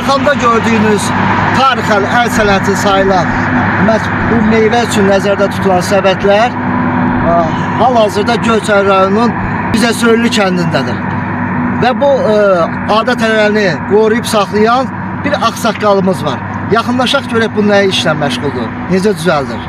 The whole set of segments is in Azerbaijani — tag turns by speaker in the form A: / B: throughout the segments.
A: arkamda gördüğünüz tarixən el sənəti sayılan bu meyvə üçün nəzərdə tutulan səbətlər hal-hazırda Göyçay rayonunun Bizəsöylü kəndindədir. Və bu adət-ənənəni qoruyub saxlayan bir ağsaqqalımız var. Yaxınlaşaq görək bu nəyə işlə məşğuldur, necə düzəldir.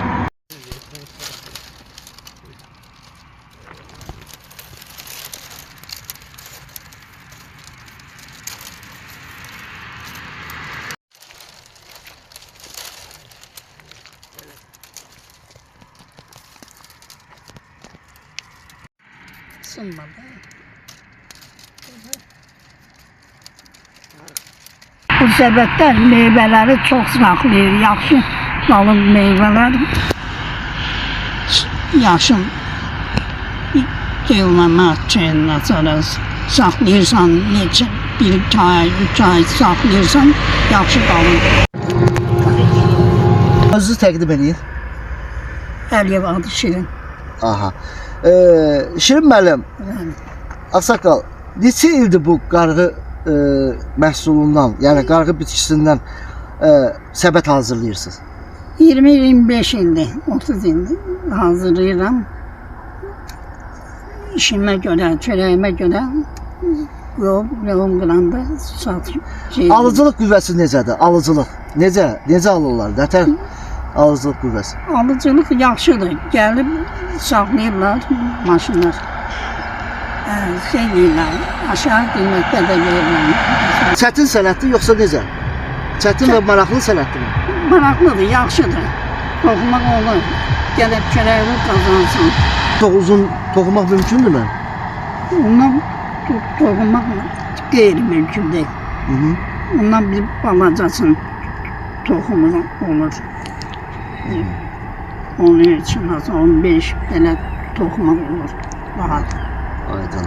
B: Bu səbətlər meyvələri çox saxlayır, yaxşı qalın meyvələr. Yaşın qılmamaq üçün saxlayırsan, neçə, 1-2 ay, 3 ay saxlayırsan, yaxşı qalın.
A: Özünüzü təqdim edin.
B: Əliyev adı Şirin.
A: Aha. Şirin müəllim, Ağsaqqal, neçə ildir bu qarğı məhsulundan, yəni qarğı bitkisindən səbət hazırlayırsınız?
B: 20-25 ildir, 30 ildir hazırlayıram. İşimə görə, çörəyimə görə yoğun qıranda satışım.
A: Alıcılıq qüvvəsi necədir? Alıcılıq. Necə alırlar? Nətər alıcılıq qüvvəsi?
B: Alıcılıq yaxşıdır. Gəlib saxlayırlar maşınlar. Şey deyirlər, aşağı qiymətdə də verirlər.
A: Çətin sənətdir yoxsa necə? Çətin və maraqlı sənətdir mi?
B: Maraqlıdır, yaxşıdır. Toxumaq olur. Gəlib çörəyi qazansın.
A: Uzun toxumaq mümkündürmü?
B: Ondan toxumaq qeyri-mümkün deyil. Ondan bir balacasın toxumu olur. Onun için 15 belə toxumaq olur. Rahat.
A: Aydın.